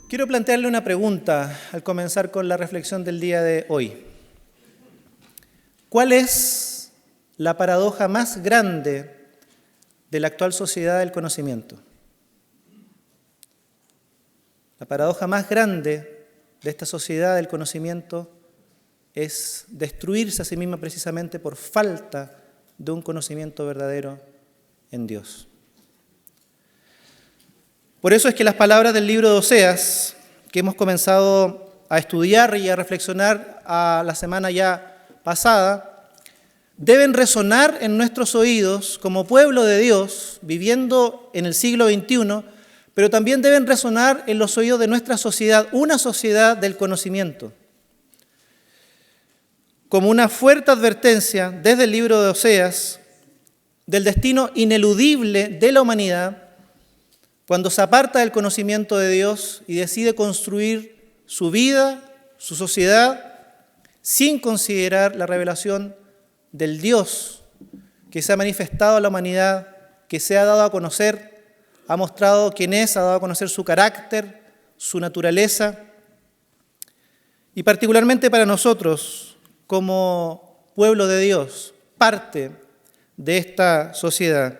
Quiero plantearle una pregunta al comenzar con la reflexión del día de hoy. ¿Cuál es la paradoja más grande de la actual sociedad del conocimiento? La paradoja más grande de esta sociedad del conocimiento es destruirse a sí misma precisamente por falta de un conocimiento verdadero en Dios. Por eso es que las palabras del libro de Oseas, que hemos comenzado a estudiar y a reflexionar la semana ya pasada, deben resonar en nuestros oídos como pueblo de Dios, viviendo en el siglo XXI, pero también deben resonar en los oídos de nuestra sociedad, una sociedad del conocimiento. Como una fuerte advertencia desde el libro de Oseas del destino ineludible de la humanidad cuando se aparta del conocimiento de Dios y decide construir su vida, su sociedad, sin considerar la revelación del Dios que se ha manifestado a la humanidad, que se ha dado a conocer, ha mostrado quién es, ha dado a conocer su carácter, su naturaleza. Y particularmente para nosotros, como pueblo de Dios, parte de esta sociedad.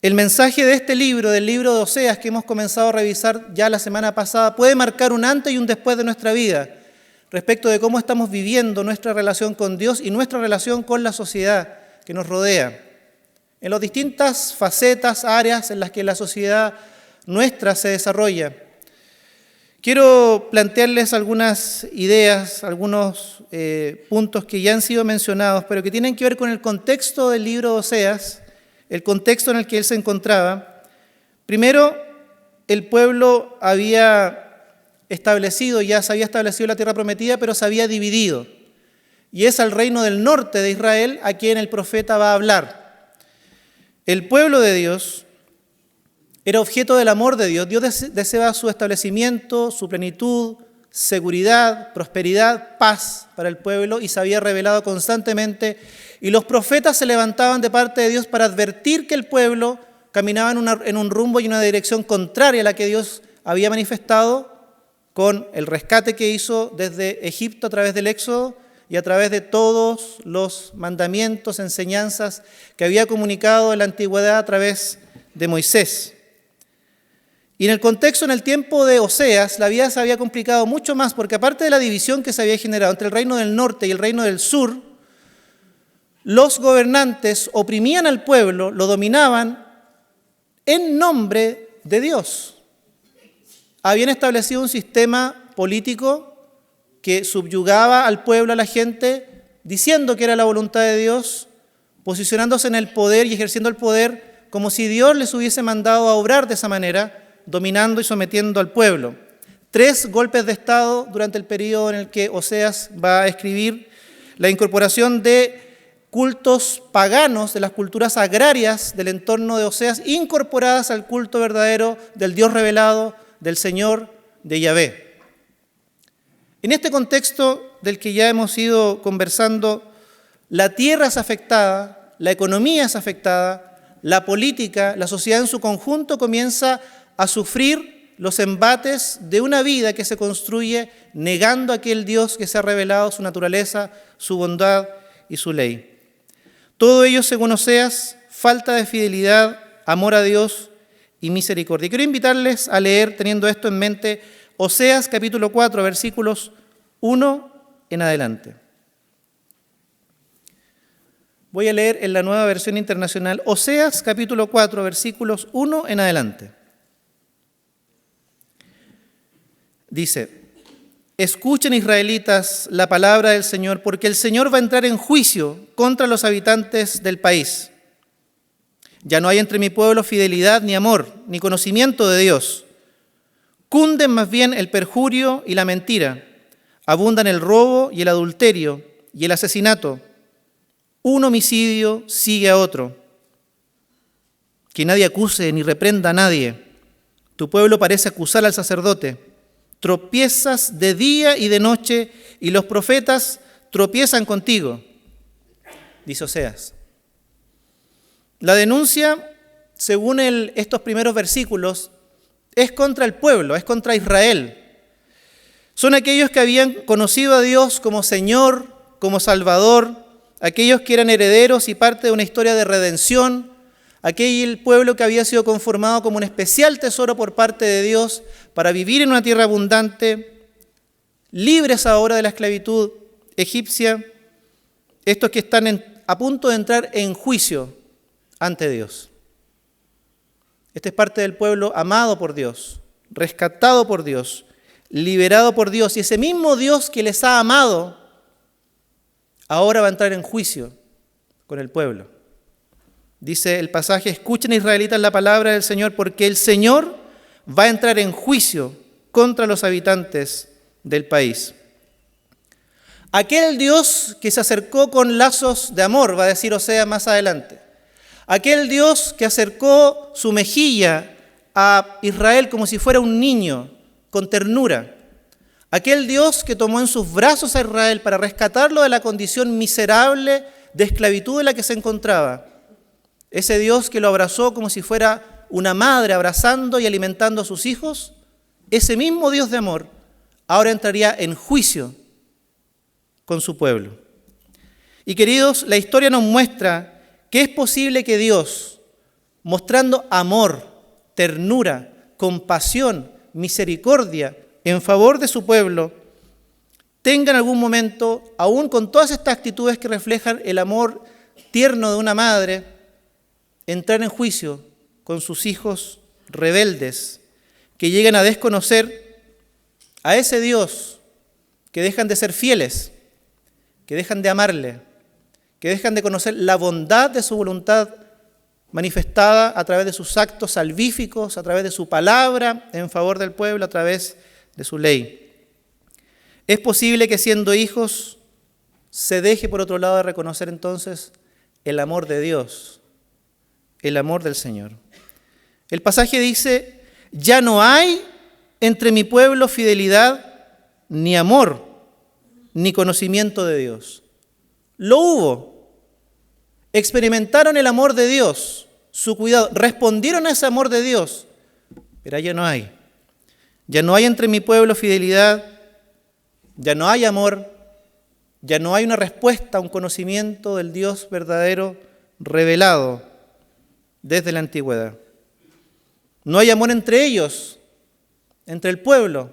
El mensaje de este libro, del libro de Oseas, que hemos comenzado a revisar ya la semana pasada, puede marcar un antes y un después de nuestra vida, respecto de cómo estamos viviendo nuestra relación con Dios y nuestra relación con la sociedad que nos rodea, en las distintas facetas, áreas en las que la sociedad nuestra se desarrolla. Quiero plantearles algunas ideas, algunos puntos que ya han sido mencionados, pero que tienen que ver con el contexto del libro de Oseas, el contexto en el que él se encontraba. Primero, el pueblo ya se había establecido la tierra prometida, pero se había dividido. Y es al reino del norte de Israel a quien el profeta va a hablar. El pueblo de Dios era objeto del amor de Dios. Dios deseaba su establecimiento, su plenitud, seguridad, prosperidad, paz para el pueblo y se había revelado constantemente. Y los profetas se levantaban de parte de Dios para advertir que el pueblo caminaba en un rumbo y una dirección contraria a la que Dios había manifestado con el rescate que hizo desde Egipto a través del Éxodo y a través de todos los mandamientos, enseñanzas que había comunicado en la antigüedad a través de Moisés. Y en el contexto, en el tiempo de Oseas, la vida se había complicado mucho más porque aparte de la división que se había generado entre el reino del norte y el reino del sur, los gobernantes oprimían al pueblo, lo dominaban en nombre de Dios. Habían establecido un sistema político que subyugaba al pueblo, a la gente, diciendo que era la voluntad de Dios, posicionándose en el poder y ejerciendo el poder como si Dios les hubiese mandado a obrar de esa manera, dominando y sometiendo al pueblo. 3 golpes de Estado durante el periodo en el que Oseas va a escribir, la incorporación de cultos paganos, de las culturas agrarias del entorno de Oseas, incorporadas al culto verdadero del Dios revelado, del Señor, de Yahvé. En este contexto del que ya hemos ido conversando, la tierra es afectada, la economía es afectada, la política, la sociedad en su conjunto comienza a sufrir los embates de una vida que se construye negando a aquel Dios que se ha revelado su naturaleza, su bondad y su ley. Todo ello, según Oseas, falta de fidelidad, amor a Dios y misericordia. Quiero invitarles a leer, teniendo esto en mente, Oseas capítulo 4, versículos 1 en adelante. Voy a leer en la Nueva Versión Internacional, Oseas capítulo 4, versículos 1 en adelante. Dice: escuchen, israelitas, la palabra del Señor, porque el Señor va a entrar en juicio contra los habitantes del país. Ya no hay entre mi pueblo fidelidad, ni amor, ni conocimiento de Dios. Cunden más bien el perjurio y la mentira. Abundan el robo y el adulterio y el asesinato. Un homicidio sigue a otro. Que nadie acuse ni reprenda a nadie. Tu pueblo parece acusar al sacerdote. Tropiezas de día y de noche, y los profetas tropiezan contigo, dice Oseas. La denuncia según estos primeros versículos, es contra el pueblo, es contra Israel. Son aquellos que habían conocido a Dios como Señor, como Salvador, aquellos que eran herederos y parte de una historia de redención, aquel pueblo que había sido conformado como un especial tesoro por parte de Dios para vivir en una tierra abundante, libres ahora de la esclavitud egipcia, estos que están a punto de entrar en juicio ante Dios. Este es parte del pueblo amado por Dios, rescatado por Dios, liberado por Dios, y ese mismo Dios que les ha amado, ahora va a entrar en juicio con el pueblo. Dice el pasaje: escuchen, israelitas, la palabra del Señor, porque el Señor va a entrar en juicio contra los habitantes del país. Aquel Dios que se acercó con lazos de amor, va a decir Oseas más adelante. Aquel Dios que acercó su mejilla a Israel como si fuera un niño, con ternura. Aquel Dios que tomó en sus brazos a Israel para rescatarlo de la condición miserable de esclavitud en la que se encontraba. Ese Dios que lo abrazó como si fuera una madre abrazando y alimentando a sus hijos, ese mismo Dios de amor ahora entraría en juicio con su pueblo. Y queridos, la historia nos muestra que es posible que Dios, mostrando amor, ternura, compasión, misericordia en favor de su pueblo, tenga en algún momento, aún con todas estas actitudes que reflejan el amor tierno de una madre, entrar en juicio con sus hijos rebeldes que llegan a desconocer a ese Dios, que dejan de ser fieles, que dejan de amarle, que dejan de conocer la bondad de su voluntad manifestada a través de sus actos salvíficos, a través de su palabra en favor del pueblo, a través de su ley. Es posible que siendo hijos se deje por otro lado de reconocer entonces el amor de Dios, el amor del Señor. El pasaje dice: ya no hay entre mi pueblo fidelidad, ni amor, ni conocimiento de Dios. Lo hubo. Experimentaron el amor de Dios, su cuidado, respondieron a ese amor de Dios, pero ya no hay. Ya no hay entre mi pueblo fidelidad, ya no hay amor, ya no hay una respuesta, un conocimiento del Dios verdadero revelado desde la antigüedad. No hay amor entre ellos, entre el pueblo.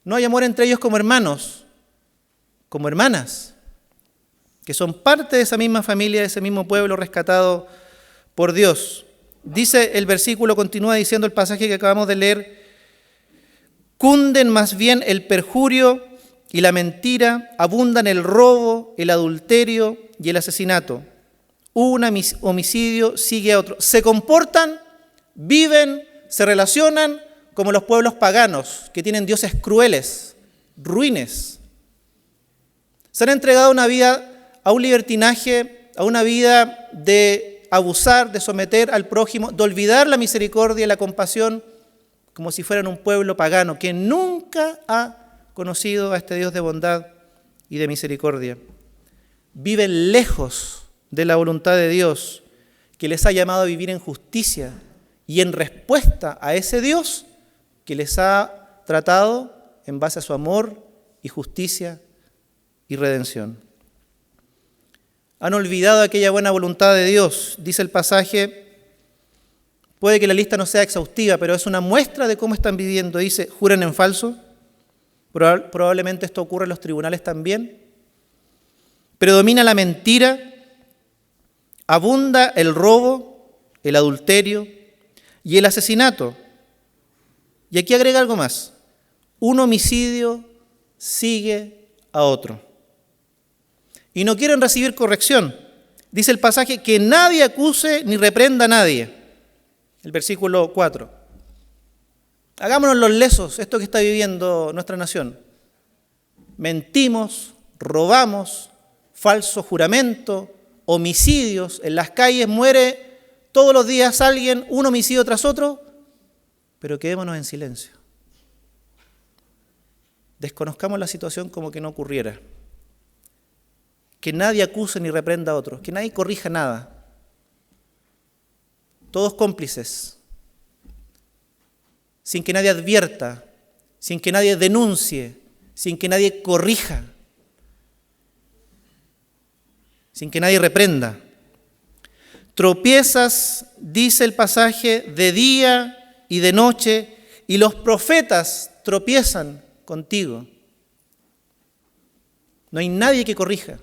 No hay amor entre ellos como hermanos, como hermanas, que son parte de esa misma familia, de ese mismo pueblo rescatado por Dios. Dice el versículo, continúa diciendo el pasaje que acabamos de leer: cunden más bien el perjurio y la mentira, abundan el robo, el adulterio y el asesinato. Un homicidio sigue a otro. Se comportan, viven, se relacionan como los pueblos paganos, que tienen dioses crueles, ruines. Se han entregado una vida a un libertinaje, a una vida de abusar, de someter al prójimo, de olvidar la misericordia y la compasión, como si fueran un pueblo pagano que nunca ha conocido a este Dios de bondad y de misericordia. Viven lejos de la voluntad de Dios, que les ha llamado a vivir en justicia y en respuesta a ese Dios que les ha tratado en base a su amor y justicia y redención. Han olvidado aquella buena voluntad de Dios. Dice el pasaje, puede que la lista no sea exhaustiva, pero es una muestra de cómo están viviendo. Dice, juran en falso. Probablemente esto ocurre en los tribunales también. Predomina la mentira, abunda el robo, el adulterio y el asesinato. Y aquí agrega algo más. Un homicidio sigue a otro. Y no quieren recibir corrección. Dice el pasaje que nadie acuse ni reprenda a nadie. El versículo 4. Hagámonos los lesos, esto que está viviendo nuestra nación. Mentimos, robamos, falso juramento, homicidios. En las calles muere todos los días alguien, un homicidio tras otro, pero quedémonos en silencio. Desconozcamos la situación como que no ocurriera. Que nadie acuse ni reprenda a otros, que nadie corrija nada. todos cómplices, sin que nadie advierta, sin que nadie denuncie, sin que nadie corrija, sin que nadie reprenda. Tropiezas, dice el pasaje, de día y de noche, y los profetas tropiezan contigo. No hay nadie que corrija.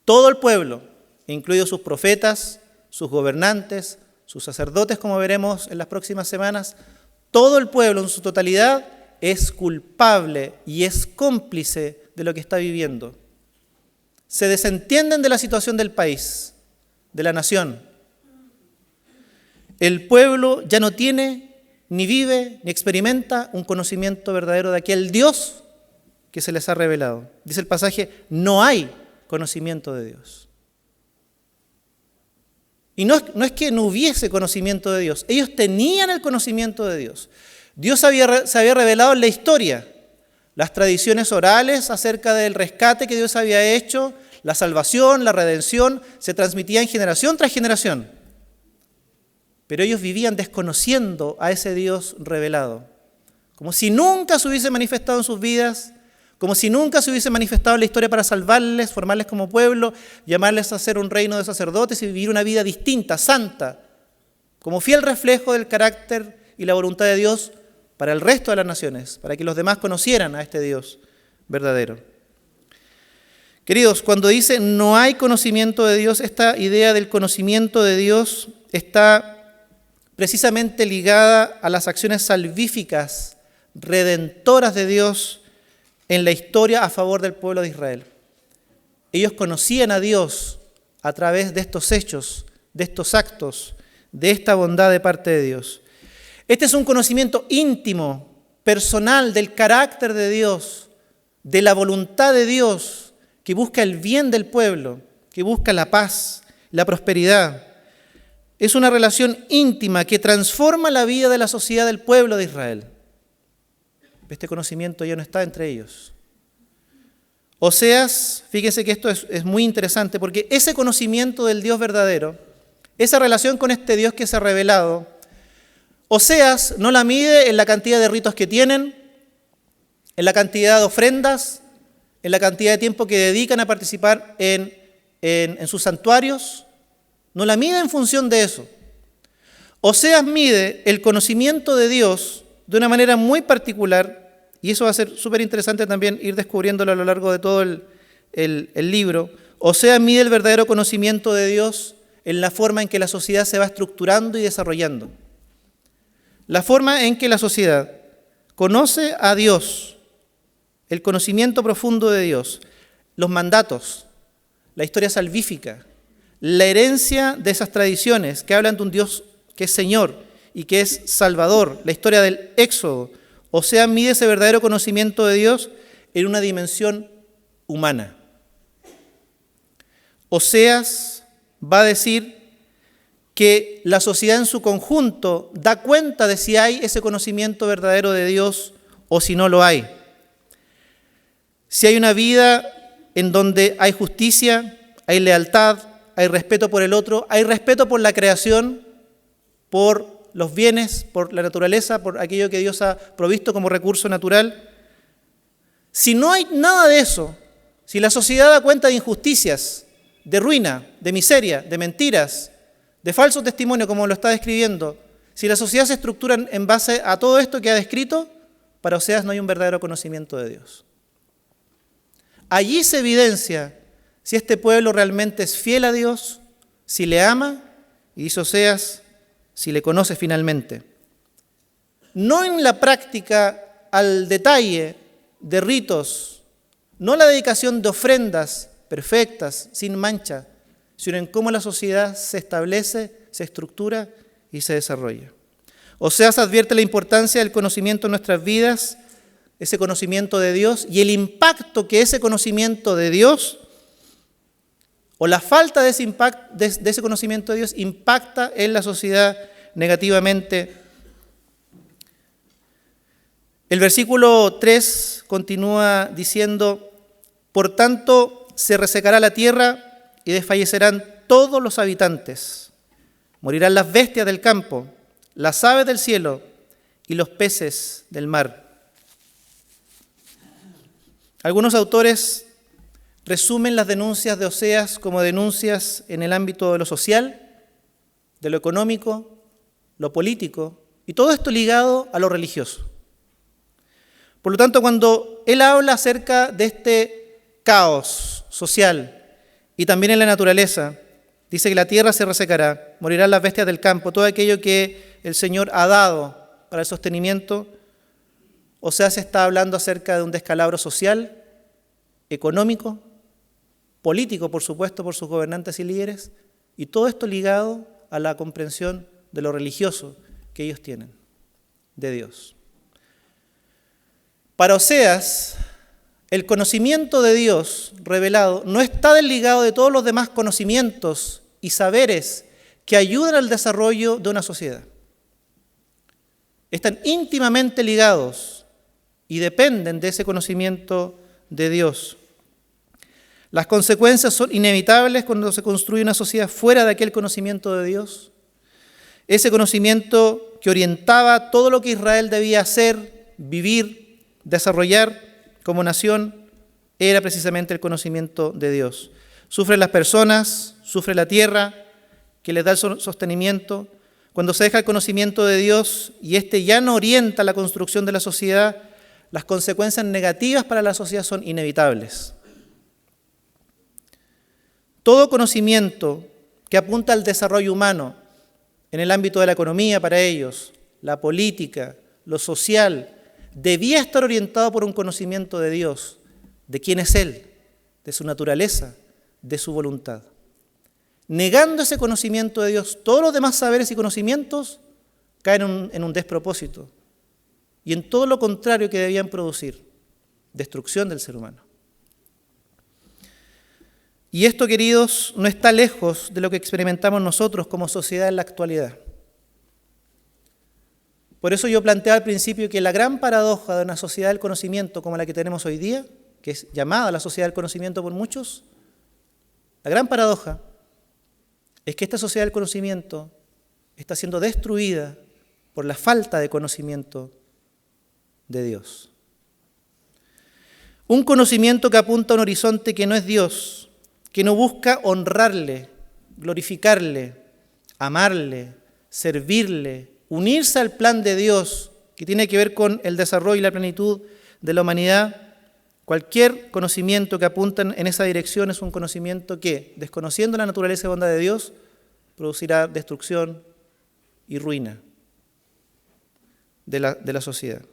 Todo el pueblo, incluidos sus profetas, sus gobernantes, sus sacerdotes, como veremos en las próximas semanas, todo el pueblo en su totalidad es culpable y es cómplice de lo que está viviendo. Se desentienden de la situación del país, de la nación. El pueblo ya no tiene, ni vive, ni experimenta un conocimiento verdadero de aquel Dios que se les ha revelado. Dice el pasaje, no hay conocimiento de Dios. Y no es que no hubiese conocimiento de Dios, ellos tenían el conocimiento de Dios. Dios se había revelado en la historia, las tradiciones orales acerca del rescate que Dios había hecho, la salvación, la redención, se transmitían generación tras generación. Pero ellos vivían desconociendo a ese Dios revelado, como si nunca se hubiese manifestado en sus vidas, como si nunca se hubiese manifestado en la historia para salvarles, formarles como pueblo, llamarles a ser un reino de sacerdotes y vivir una vida distinta, santa, como fiel reflejo del carácter y la voluntad de Dios para el resto de las naciones, para que los demás conocieran a este Dios verdadero. Queridos, cuando dice no hay conocimiento de Dios, esta idea del conocimiento de Dios está precisamente ligada a las acciones salvíficas, redentoras de Dios en la historia a favor del pueblo de Israel. Ellos conocían a Dios a través de estos hechos, de estos actos, de esta bondad de parte de Dios. Este es un conocimiento íntimo, personal del carácter de Dios, de la voluntad de Dios, que busca el bien del pueblo, que busca la paz, la prosperidad. Es una relación íntima que transforma la vida de la sociedad del pueblo de Israel. Este conocimiento ya no está entre ellos. Oseas, fíjense que esto es muy interesante, porque ese conocimiento del Dios verdadero, esa relación con este Dios que se ha revelado, Oseas no la mide en la cantidad de ritos que tienen, en la cantidad de ofrendas, en la cantidad de tiempo que dedican a participar en sus santuarios, no la mide en función de eso. Oseas mide el conocimiento de Dios de una manera muy particular, y eso va a ser súper interesante también ir descubriéndolo a lo largo de todo el libro. Oseas mide el verdadero conocimiento de Dios en la forma en que la sociedad se va estructurando y desarrollando. La forma en que la sociedad conoce a Dios, el conocimiento profundo de Dios, los mandatos, la historia salvífica, la herencia de esas tradiciones que hablan de un Dios que es Señor y que es Salvador, la historia del Éxodo. Oseas mide ese verdadero conocimiento de Dios en una dimensión humana. Oseas va a decir que la sociedad en su conjunto da cuenta de si hay ese conocimiento verdadero de Dios o si no lo hay. Si hay una vida en donde hay justicia, hay lealtad, hay respeto por el otro, hay respeto por la creación, por los bienes, por la naturaleza, por aquello que Dios ha provisto como recurso natural. Si no hay nada de eso, si la sociedad da cuenta de injusticias, de ruina, de miseria, de mentiras, de falso testimonio, como lo está describiendo, si la sociedad se estructura en base a todo esto que ha descrito, para Oseas no hay un verdadero conocimiento de Dios. Allí se evidencia si este pueblo realmente es fiel a Dios, si le ama, y dice Oseas, si le conoce finalmente. No en la práctica al detalle de ritos, no la dedicación de ofrendas perfectas, sin mancha, sino en cómo la sociedad se establece, se estructura y se desarrolla. Oseas advierte la importancia del conocimiento en nuestras vidas, ese conocimiento de Dios y el impacto que ese conocimiento de Dios o la falta de ese conocimiento de Dios impacta en la sociedad negativamente. El versículo 3 continúa diciendo, por tanto se resecará la tierra y desfallecerán todos los habitantes. morirán las bestias del campo, las aves del cielo y los peces del mar. Algunos autores resumen las denuncias de Oseas como denuncias en el ámbito de lo social, de lo económico, lo político, y todo esto ligado a lo religioso. Por lo tanto, cuando él habla acerca de este caos social y también en la naturaleza, dice que la tierra se resecará, morirán las bestias del campo, todo aquello que el Señor ha dado para el sostenimiento. Oseas está hablando acerca de un descalabro social, económico, político, por supuesto, por sus gobernantes y líderes, y todo esto ligado a la comprensión de lo religioso que ellos tienen de Dios. Para Oseas, el conocimiento de Dios revelado no está desligado de todos los demás conocimientos y saberes que ayudan al desarrollo de una sociedad. Están íntimamente ligados y dependen de ese conocimiento de Dios. Las consecuencias son inevitables cuando se construye una sociedad fuera de aquel conocimiento de Dios. Ese conocimiento que orientaba todo lo que Israel debía hacer, vivir, desarrollar como nación, era precisamente el conocimiento de Dios. Sufren las personas, sufre la tierra, que les da el sostenimiento. Cuando se deja el conocimiento de Dios y éste ya no orienta la construcción de la sociedad, las consecuencias negativas para la sociedad son inevitables. Todo conocimiento que apunta al desarrollo humano en el ámbito de la economía para ellos, la política, lo social, debía estar orientado por un conocimiento de Dios, de quién es Él, de su naturaleza, de su voluntad. Negando ese conocimiento de Dios, todos los demás saberes y conocimientos caen en un despropósito y en todo lo contrario que debían producir, destrucción del ser humano. Y esto, queridos, no está lejos de lo que experimentamos nosotros como sociedad en la actualidad. Por eso yo planteaba al principio que la gran paradoja de una sociedad del conocimiento como la que tenemos hoy día, que es llamada la sociedad del conocimiento por muchos, la gran paradoja es que esta sociedad del conocimiento está siendo destruida por la falta de conocimiento de Dios. Un conocimiento que apunta a un horizonte que no es Dios, que no busca honrarle, glorificarle, amarle, servirle, unirse al plan de Dios que tiene que ver con el desarrollo y la plenitud de la humanidad. Cualquier conocimiento que apunta en esa dirección es un conocimiento que, desconociendo la naturaleza y bondad de Dios, producirá destrucción y ruina de la sociedad.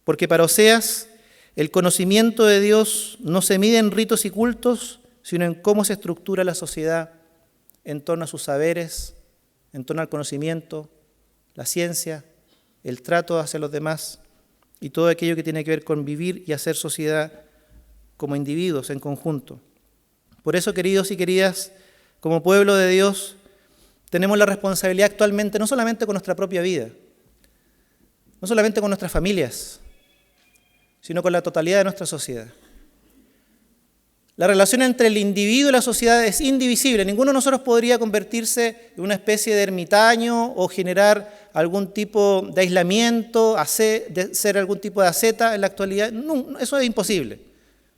Porque para Oseas, el conocimiento de Dios no se mide en ritos y cultos, sino en cómo se estructura la sociedad en torno a sus saberes, en torno al conocimiento, la ciencia, el trato hacia los demás y todo aquello que tiene que ver con vivir y hacer sociedad como individuos en conjunto. Por eso, queridos y queridas, como pueblo de Dios, tenemos la responsabilidad actualmente no solamente con nuestra propia vida, no solamente con nuestras familias, sino con la totalidad de nuestra sociedad. La relación entre el individuo y la sociedad es indivisible. Ninguno de nosotros podría convertirse en una especie de ermitaño o generar algún tipo de aislamiento, de ser algún tipo de asceta en la actualidad. No, eso es imposible.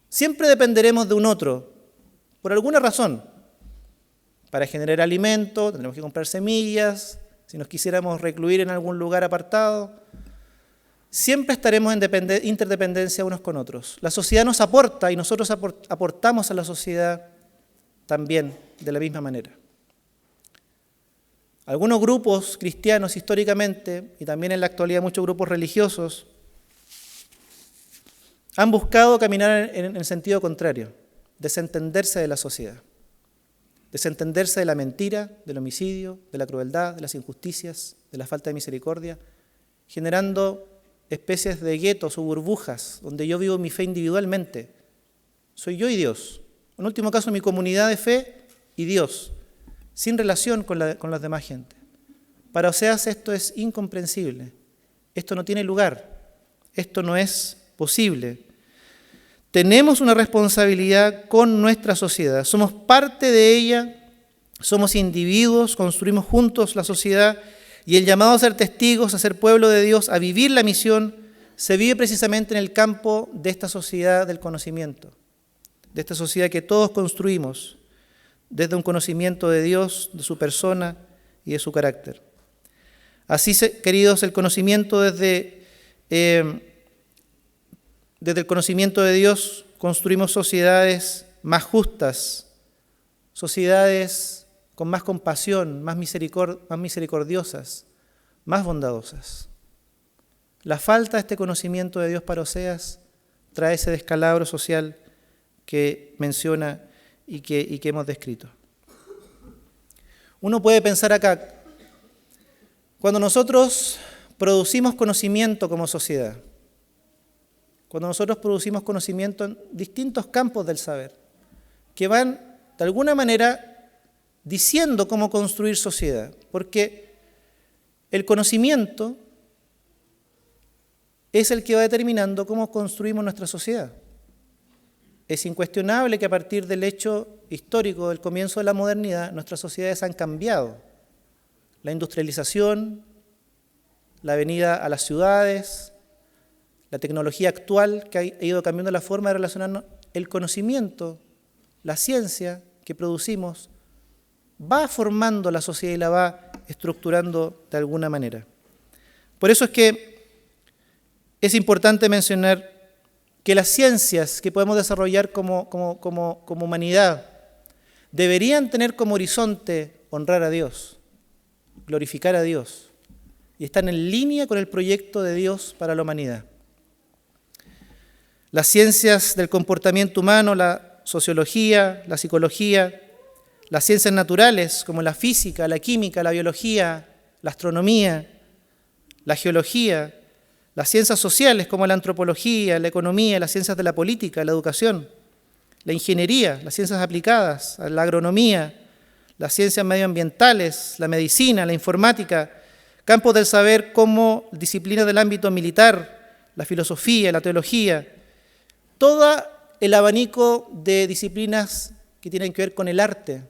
Siempre dependeremos de un otro, por alguna razón. Para generar alimento, tendremos que comprar semillas, si nos quisiéramos recluir en algún lugar apartado. Siempre estaremos en interdependencia unos con otros. La sociedad nos aporta y nosotros aportamos a la sociedad también de la misma manera. Algunos grupos cristianos históricamente, y también en la actualidad muchos grupos religiosos, han buscado caminar en el sentido contrario, desentenderse de la sociedad, desentenderse de la mentira, del homicidio, de la crueldad, de las injusticias, de la falta de misericordia, generando especies de guetos o burbujas donde yo vivo mi fe individualmente. Soy yo y Dios. En último caso, mi comunidad de fe y Dios, sin relación con las demás gente. Para Oseas esto es incomprensible. Esto no tiene lugar. Esto no es posible. Tenemos una responsabilidad con nuestra sociedad. Somos parte de ella Somos individuos, construimos juntos la sociedad y el llamado a ser testigos, a ser pueblo de Dios, a vivir la misión, se vive precisamente en el campo de esta sociedad del conocimiento, de esta sociedad que todos construimos desde un conocimiento de Dios, de su persona y de su carácter. Así, queridos, el conocimiento desde el conocimiento de Dios construimos sociedades más justas, sociedades con más compasión, más misericordiosas, más bondadosas. La falta de este conocimiento de Dios para Oseas trae ese descalabro social que menciona y que hemos descrito. Uno puede pensar acá, cuando nosotros producimos conocimiento como sociedad, cuando nosotros producimos conocimiento en distintos campos del saber, que van de alguna manera diciendo cómo construir sociedad, porque el conocimiento es el que va determinando cómo construimos nuestra sociedad. Es incuestionable que a partir del hecho histórico del comienzo de la modernidad, nuestras sociedades han cambiado. La industrialización, la venida a las ciudades, la tecnología actual que ha ido cambiando la forma de relacionarnos, el conocimiento, la ciencia que producimos, va formando la sociedad y la va estructurando de alguna manera. Por eso es que es importante mencionar que las ciencias que podemos desarrollar como humanidad deberían tener como horizonte honrar a Dios, glorificar a Dios, y están en línea con el proyecto de Dios para la humanidad. Las ciencias del comportamiento humano, la sociología, la psicología, las ciencias naturales como la física, la química, la biología, la astronomía, la geología, las ciencias sociales como la antropología, la economía, las ciencias de la política, la educación, la ingeniería, las ciencias aplicadas, la agronomía, las ciencias medioambientales, la medicina, la informática, campos del saber como disciplinas del ámbito militar, la filosofía, la teología, todo el abanico de disciplinas que tienen que ver con el arte,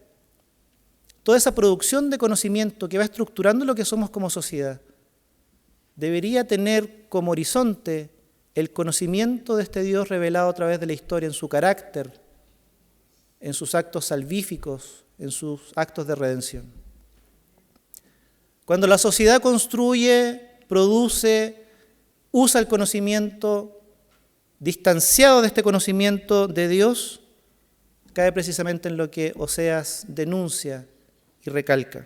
toda esa producción de conocimiento que va estructurando lo que somos como sociedad, debería tener como horizonte el conocimiento de este Dios revelado a través de la historia en su carácter, en sus actos salvíficos, en sus actos de redención. Cuando la sociedad construye, produce, usa el conocimiento distanciado de este conocimiento de Dios, cae precisamente en lo que Oseas denuncia y recalca.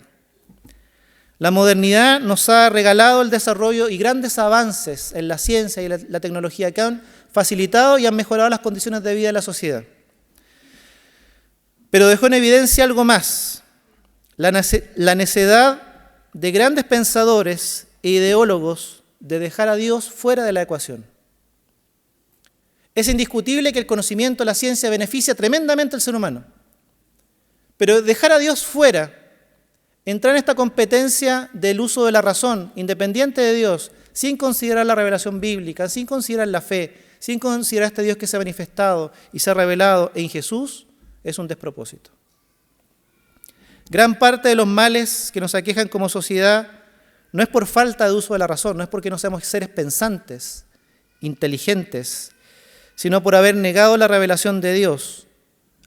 La modernidad nos ha regalado el desarrollo y grandes avances en la ciencia y la tecnología que han facilitado y han mejorado las condiciones de vida de la sociedad. Pero dejó en evidencia algo más, la necedad de grandes pensadores e ideólogos de dejar a Dios fuera de la ecuación. Es indiscutible que el conocimiento, la ciencia beneficia tremendamente al ser humano, pero dejar a Dios fuera, entrar en esta competencia del uso de la razón, independiente de Dios, sin considerar la revelación bíblica, sin considerar la fe, sin considerar a este Dios que se ha manifestado y se ha revelado en Jesús, es un despropósito. Gran parte de los males que nos aquejan como sociedad no es por falta de uso de la razón, no es porque no seamos seres pensantes, inteligentes, sino por haber negado la revelación de Dios.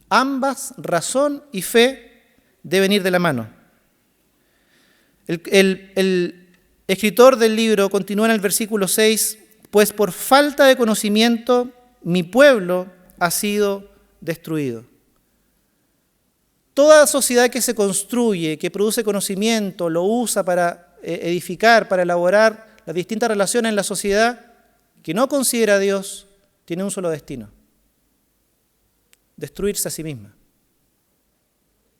Ambas, razón y fe, deben ir de la mano. El escritor del libro continúa en el versículo 6, pues por falta de conocimiento mi pueblo ha sido destruido. Toda sociedad que se construye, que produce conocimiento, lo usa para edificar, para elaborar las distintas relaciones en la sociedad, que no considera a Dios, tiene un solo destino: destruirse a sí misma.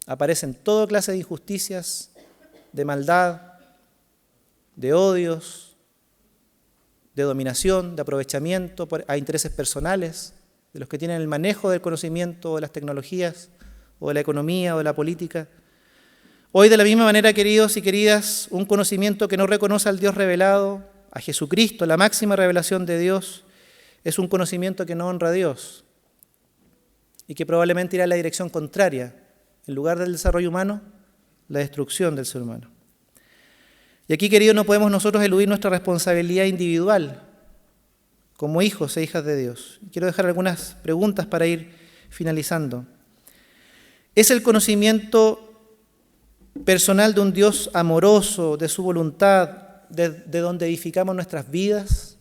Aparecen toda clase de injusticias, de maldad, de odios, de dominación, de aprovechamiento a intereses personales, de los que tienen el manejo del conocimiento o de las tecnologías, o de la economía o de la política. Hoy, de la misma manera, queridos y queridas, un conocimiento que no reconoce al Dios revelado, a Jesucristo, la máxima revelación de Dios, es un conocimiento que no honra a Dios y que probablemente irá en la dirección contraria. En lugar del desarrollo humano, la destrucción del ser humano. Y aquí, queridos, no podemos nosotros eludir nuestra responsabilidad individual como hijos e hijas de Dios. Quiero dejar algunas preguntas para ir finalizando. ¿Es el conocimiento personal de un Dios amoroso, de su voluntad, de donde edificamos nuestras vidas?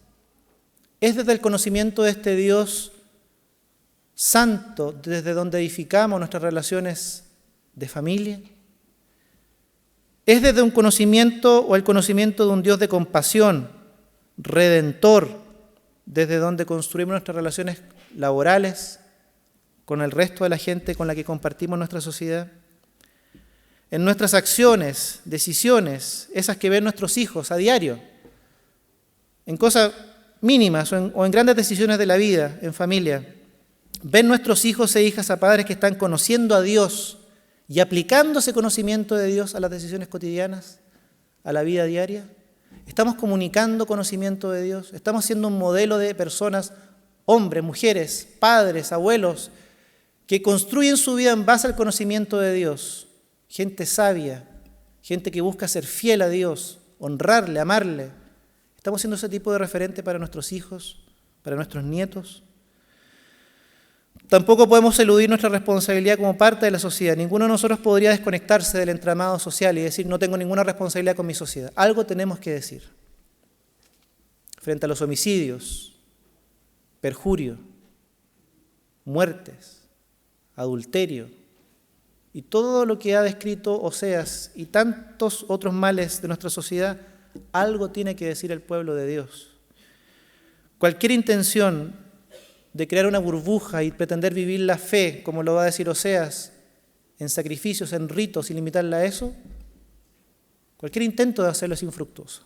¿Es desde el conocimiento de este Dios santo, desde donde edificamos nuestras relaciones de familia? ¿Es desde un conocimiento o el conocimiento de un Dios de compasión, redentor, desde donde construimos nuestras relaciones laborales con el resto de la gente con la que compartimos nuestra sociedad? En nuestras acciones, decisiones, esas que ven nuestros hijos a diario, en cosas mínimas o en grandes decisiones de la vida, en familia, ¿ven nuestros hijos e hijas a padres que están conociendo a Dios y aplicando ese conocimiento de Dios a las decisiones cotidianas, a la vida diaria? ¿Estamos comunicando conocimiento de Dios? ¿Estamos siendo un modelo de personas, hombres, mujeres, padres, abuelos, que construyen su vida en base al conocimiento de Dios? Gente sabia, gente que busca ser fiel a Dios, honrarle, amarle. ¿Estamos siendo ese tipo de referente para nuestros hijos, para nuestros nietos? Tampoco podemos eludir nuestra responsabilidad como parte de la sociedad. Ninguno de nosotros podría desconectarse del entramado social y decir, no tengo ninguna responsabilidad con mi sociedad. Algo tenemos que decir. Frente a los homicidios, perjurio, muertes, adulterio y todo lo que ha descrito Oseas y tantos otros males de nuestra sociedad, algo tiene que decir el pueblo de Dios. Cualquier intención de crear una burbuja y pretender vivir la fe, como lo va a decir Oseas, en sacrificios, en ritos y limitarla a eso, cualquier intento de hacerlo es infructuoso.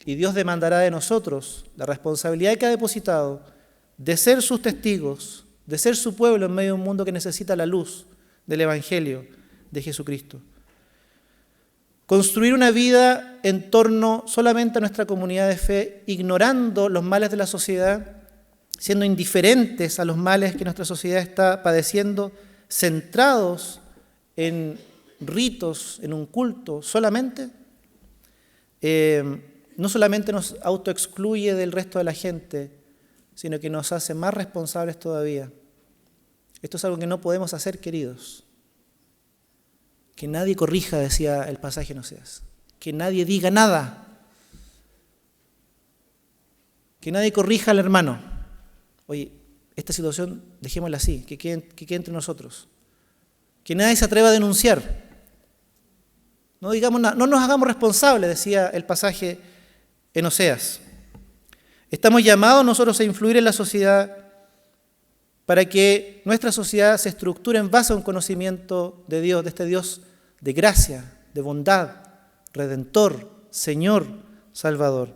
Y Dios demandará de nosotros la responsabilidad que ha depositado de ser sus testigos, de ser su pueblo en medio de un mundo que necesita la luz del Evangelio de Jesucristo. Construir una vida en torno solamente a nuestra comunidad de fe, ignorando los males de la sociedad, siendo indiferentes a los males que nuestra sociedad está padeciendo, centrados en ritos, en un culto solamente, no solamente nos autoexcluye del resto de la gente, sino que nos hace más responsables todavía. Esto es algo que no podemos hacer, queridos. Que nadie corrija, decía el pasaje en Oseas. Que nadie diga nada. Que nadie corrija al hermano. Oye, esta situación dejémosla así, que quede entre nosotros. Que nadie se atreva a denunciar. No digamos nada, no nos hagamos responsables, decía el pasaje en Oseas. Estamos llamados nosotros a influir en la sociedad para que nuestra sociedad se estructure en base a un conocimiento de Dios, de este Dios de gracia, de bondad, redentor, Señor, Salvador.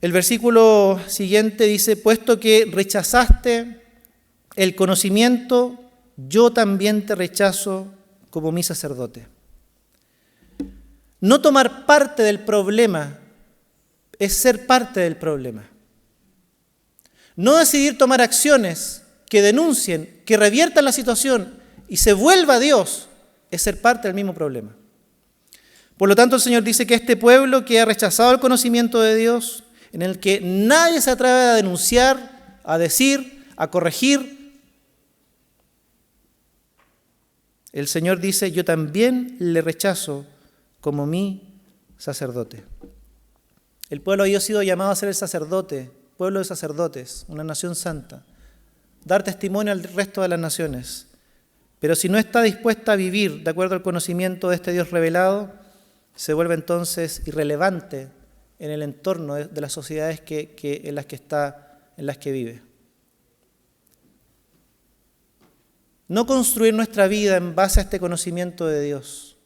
El versículo siguiente dice, puesto que rechazaste el conocimiento, yo también te rechazo como mi sacerdote. No tomar parte del problema es ser parte del problema. No decidir tomar acciones que denuncien, que reviertan la situación y se vuelva a Dios, es ser parte del mismo problema. Por lo tanto, el Señor dice que este pueblo que ha rechazado el conocimiento de Dios, en el que nadie se atreve a denunciar, a decir, a corregir, el Señor dice, yo también le rechazo como mi sacerdote. El pueblo había sido llamado a ser el sacerdote, pueblo de sacerdotes, una nación santa, dar testimonio al resto de las naciones. Pero si no está dispuesta a vivir de acuerdo al conocimiento de este Dios revelado, se vuelve entonces irrelevante en el entorno de las sociedades en las que vive. No construir nuestra vida en base a este conocimiento de Dios.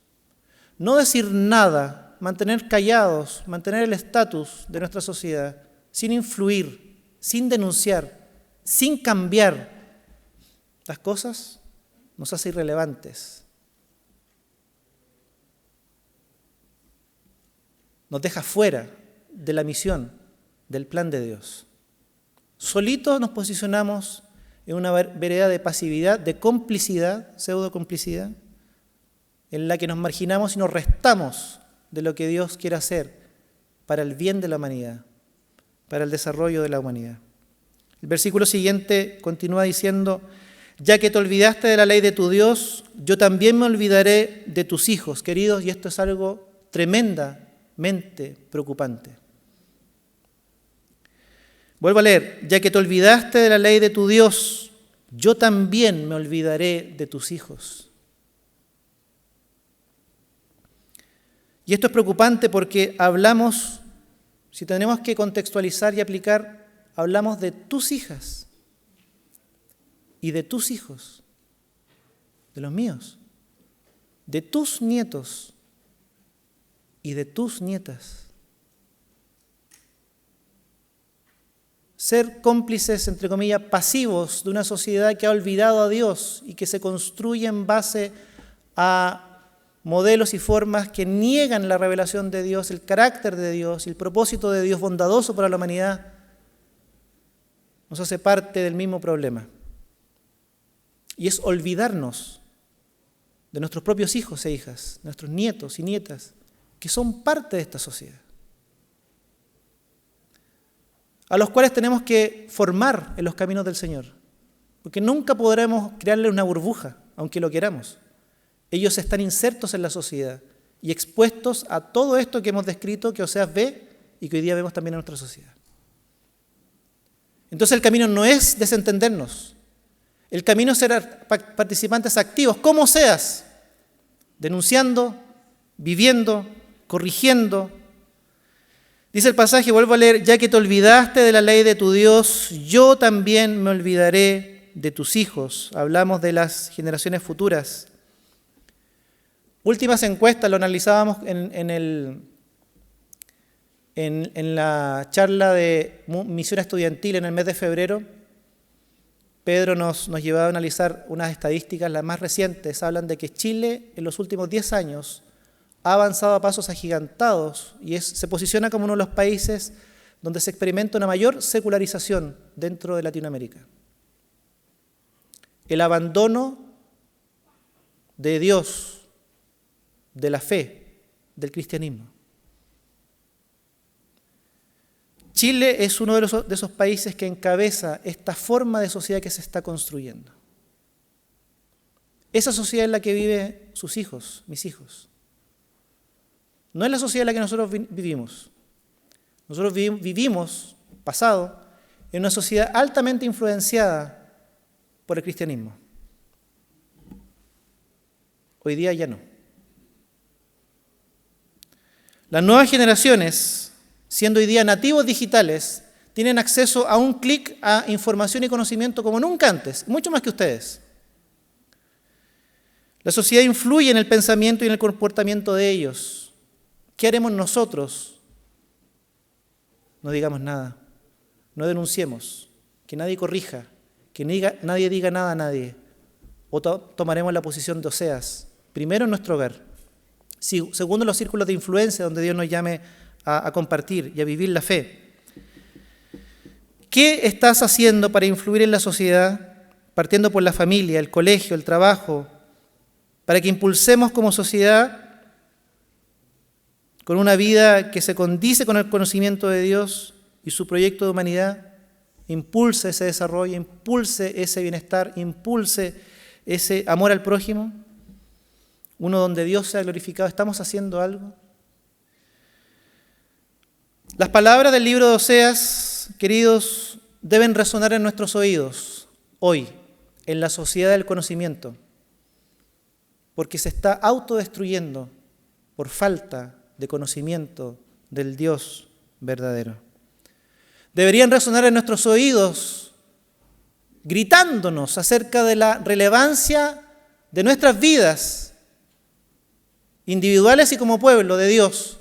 No decir nada, mantener callados, mantener el estatus de nuestra sociedad, sin influir, sin denunciar, sin cambiar las cosas, nos hace irrelevantes. Nos deja fuera de la misión, del plan de Dios. Solitos nos posicionamos en una vereda de pasividad, de complicidad, pseudo-complicidad, en la que nos marginamos y nos restamos de lo que Dios quiere hacer para el bien de la humanidad, para el desarrollo de la humanidad. El versículo siguiente continúa diciendo: ya que te olvidaste de la ley de tu Dios, yo también me olvidaré de tus hijos. Queridos, y esto es algo tremendamente preocupante. Vuelvo a leer: ya que te olvidaste de la ley de tu Dios, yo también me olvidaré de tus hijos. Y esto es preocupante porque hablamos, si tenemos que contextualizar y aplicar, hablamos de tus hijas y de tus hijos, de los míos, de tus nietos y de tus nietas. Ser cómplices, entre comillas, pasivos de una sociedad que ha olvidado a Dios y que se construye en base a modelos y formas que niegan la revelación de Dios, el carácter de Dios y el propósito de Dios bondadoso para la humanidad, nos hace parte del mismo problema. Y es olvidarnos de nuestros propios hijos e hijas, nuestros nietos y nietas, que son parte de esta sociedad, a los cuales tenemos que formar en los caminos del Señor, porque nunca podremos crearle una burbuja, aunque lo queramos. Ellos están insertos en la sociedad y expuestos a todo esto que hemos descrito, que Oseas ve y que hoy día vemos también en nuestra sociedad. Entonces el camino no es desentendernos. El camino es ser participantes activos, como Oseas, denunciando, viviendo, corrigiendo. Dice el pasaje, vuelvo a leer: ya que te olvidaste de la ley de tu Dios, yo también me olvidaré de tus hijos. Hablamos de las generaciones futuras. Últimas encuestas, lo analizábamos en la charla de misión estudiantil en el mes de febrero. Pedro nos llevaba a analizar unas estadísticas, las más recientes. Hablan de que Chile en los últimos 10 años ha avanzado a pasos agigantados y se posiciona como uno de los países donde se experimenta una mayor secularización dentro de Latinoamérica. El abandono de Dios, de la fe, del cristianismo. Chile es uno de esos países que encabeza esta forma de sociedad que se está construyendo. Esa sociedad en la que viven sus hijos, mis hijos. No es la sociedad en la que nosotros vivimos. Nosotros vivimos, pasado, en una sociedad altamente influenciada por el cristianismo. Hoy día ya no. Las nuevas generaciones, siendo hoy día nativos digitales, tienen acceso a un clic a información y conocimiento como nunca antes, mucho más que ustedes. La sociedad influye en el pensamiento y en el comportamiento de ellos. ¿Qué haremos nosotros? No digamos nada, no denunciemos, que nadie corrija, que nadie diga nada a nadie. O tomaremos la posición de Oseas, primero en nuestro hogar, segundo en los círculos de influencia donde Dios nos llame a compartir y a vivir la fe. ¿Qué estás haciendo para influir en la sociedad, partiendo por la familia, el colegio, el trabajo, para que impulsemos como sociedad con una vida que se condice con el conocimiento de Dios y su proyecto de humanidad, impulse ese desarrollo, impulse ese bienestar, impulse ese amor al prójimo, uno donde Dios sea glorificado? ¿Estamos haciendo algo? Las palabras del libro de Oseas, queridos, deben resonar en nuestros oídos hoy, en la sociedad del conocimiento, porque se está autodestruyendo por falta de conocimiento del Dios verdadero. Deberían resonar en nuestros oídos, gritándonos acerca de la relevancia de nuestras vidas, individuales y como pueblo de Dios,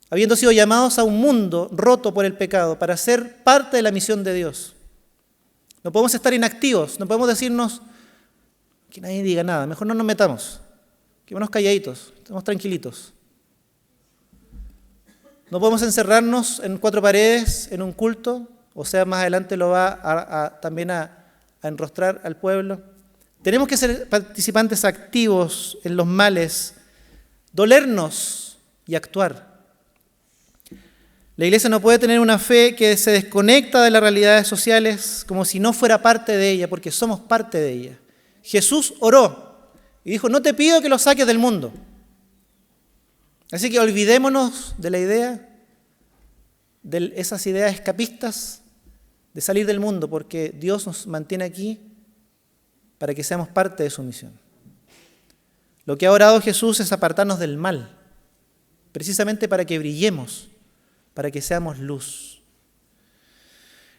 habiendo sido llamados a un mundo roto por el pecado para ser parte de la misión de Dios. No podemos estar inactivos, no podemos decirnos que nadie diga nada, mejor no nos metamos, quedémonos calladitos, estemos tranquilitos. No podemos encerrarnos en 4 paredes, en un culto, o sea, más adelante lo va también a enrostrar al pueblo. Tenemos que ser participantes activos en los males, dolernos y actuar. La iglesia no puede tener una fe que se desconecta de las realidades sociales como si no fuera parte de ella, porque somos parte de ella. Jesús oró y dijo, no te pido que lo saques del mundo. Así que olvidémonos de la idea, de esas ideas escapistas, de salir del mundo, porque Dios nos mantiene aquí para que seamos parte de su misión. Lo que ha orado Jesús es apartarnos del mal, precisamente para que brillemos, para que seamos luz.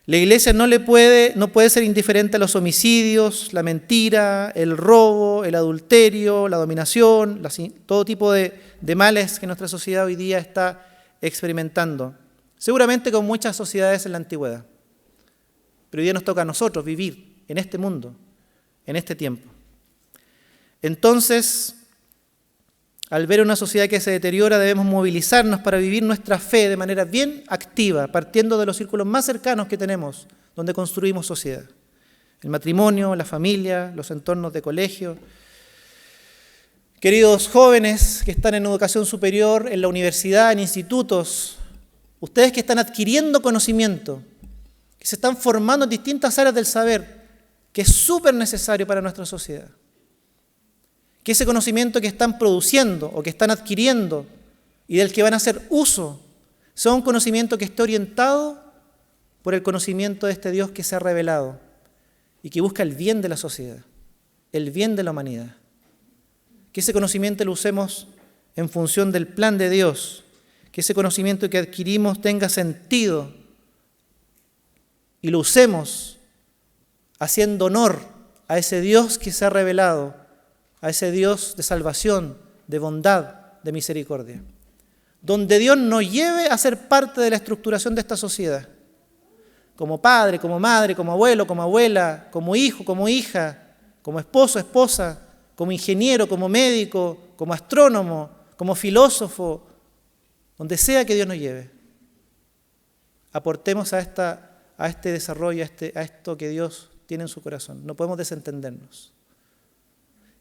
La iglesia no puede ser indiferente a los homicidios, la mentira, el robo, el adulterio, la dominación, todo tipo de males que nuestra sociedad hoy día está experimentando. Seguramente con muchas sociedades en la antigüedad. Pero hoy día nos toca a nosotros vivir en este mundo, en este tiempo. Entonces, al ver una sociedad que se deteriora, debemos movilizarnos para vivir nuestra fe de manera bien activa, partiendo de los círculos más cercanos que tenemos, donde construimos sociedad. El matrimonio, la familia, los entornos de colegio. Queridos jóvenes que están en educación superior, en la universidad, en institutos, ustedes que están adquiriendo conocimiento, que se están formando en distintas áreas del saber, que es súper necesario para nuestra sociedad. Que ese conocimiento que están produciendo o que están adquiriendo y del que van a hacer uso sea un conocimiento que esté orientado por el conocimiento de este Dios que se ha revelado y que busca el bien de la sociedad, el bien de la humanidad. Que ese conocimiento lo usemos en función del plan de Dios, que ese conocimiento que adquirimos tenga sentido y lo usemos haciendo honor a ese Dios que se ha revelado, a ese Dios de salvación, de bondad, de misericordia. Donde Dios nos lleve a ser parte de la estructuración de esta sociedad. Como padre, como madre, como abuelo, como abuela, como hijo, como hija, como esposo, esposa, como ingeniero, como médico, como astrónomo, como filósofo, donde sea que Dios nos lleve. Aportemos a este desarrollo, a esto que Dios tiene en su corazón. No podemos desentendernos.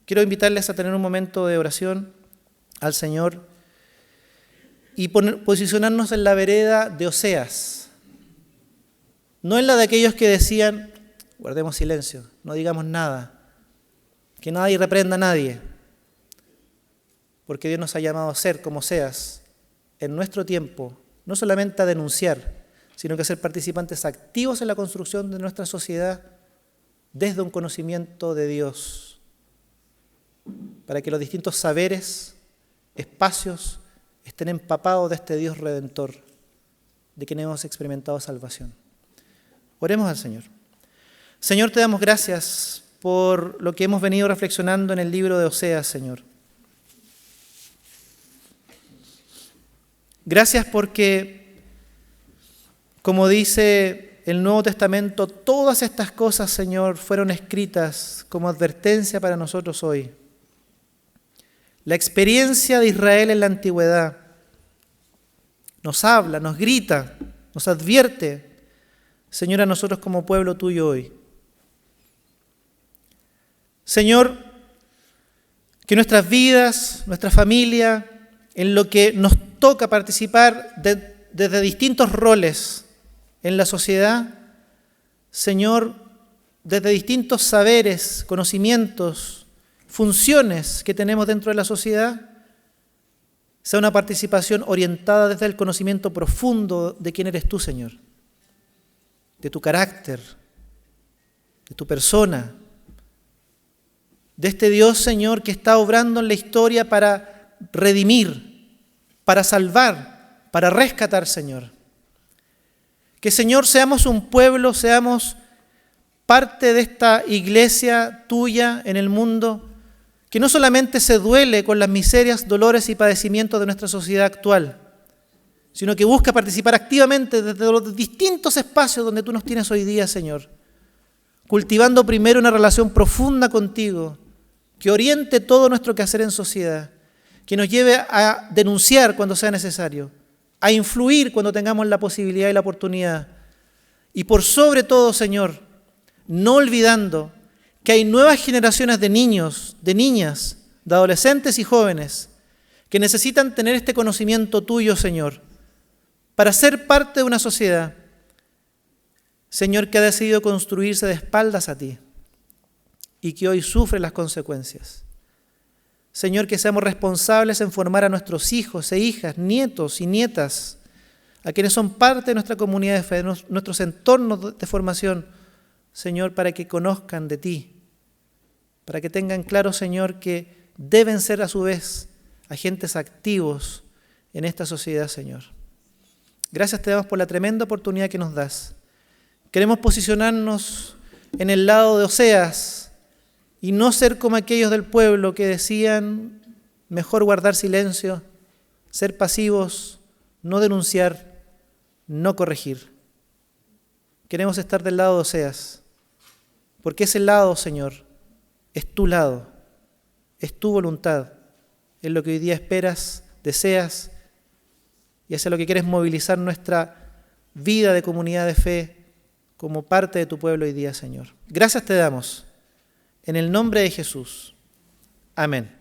Quiero invitarles a tener un momento de oración al Señor y posicionarnos en la vereda de Oseas. No en la de aquellos que decían, guardemos silencio, no digamos nada, que nadie reprenda a nadie, porque Dios nos ha llamado a ser como Oseas en nuestro tiempo, no solamente a denunciar, sino que a ser participantes activos en la construcción de nuestra sociedad desde un conocimiento de Dios, para que los distintos saberes, espacios, estén empapados de este Dios redentor, de quien hemos experimentado salvación. Oremos al Señor. Señor, te damos gracias por lo que hemos venido reflexionando en el libro de Oseas, Señor. Gracias porque, como dice el Nuevo Testamento, todas estas cosas, Señor, fueron escritas como advertencia para nosotros hoy. La experiencia de Israel en la antigüedad nos habla, nos grita, nos advierte, Señor, a nosotros como pueblo tuyo hoy. Señor, que nuestras vidas, nuestra familia, en lo que nos toca participar desde distintos roles en la sociedad, Señor, desde distintos saberes, conocimientos, funciones que tenemos dentro de la sociedad, sea una participación orientada desde el conocimiento profundo de quién eres tú, Señor, de tu carácter, de tu persona, de este Dios, Señor, que está obrando en la historia para redimir, para salvar, para rescatar, Señor. Que, Señor, seamos un pueblo, seamos parte de esta iglesia tuya en el mundo, que no solamente se duele con las miserias, dolores y padecimientos de nuestra sociedad actual, sino que busca participar activamente desde los distintos espacios donde tú nos tienes hoy día, Señor, cultivando primero una relación profunda contigo, que oriente todo nuestro quehacer en sociedad, que nos lleve a denunciar cuando sea necesario, a influir cuando tengamos la posibilidad y la oportunidad, Y por sobre todo, Señor, no olvidando que hay nuevas generaciones de niños, de niñas, de adolescentes y jóvenes que necesitan tener este conocimiento tuyo, Señor, para ser parte de una sociedad, Señor, que ha decidido construirse de espaldas a ti y que hoy sufre las consecuencias. Señor, que seamos responsables en formar a nuestros hijos e hijas, nietos y nietas, a quienes son parte de nuestra comunidad de fe, de nuestros entornos de formación, Señor, para que conozcan de ti, para que tengan claro, Señor, que deben ser a su vez agentes activos en esta sociedad, Señor. Gracias te damos por la tremenda oportunidad que nos das. Queremos posicionarnos en el lado de Oseas y no ser como aquellos del pueblo que decían mejor guardar silencio, ser pasivos, no denunciar, no corregir. Queremos estar del lado de Oseas, porque ese lado, Señor, es tu lado, es tu voluntad, es lo que hoy día esperas, deseas y es lo que quieres movilizar nuestra vida de comunidad de fe como parte de tu pueblo hoy día, Señor. Gracias te damos. En el nombre de Jesús. Amén.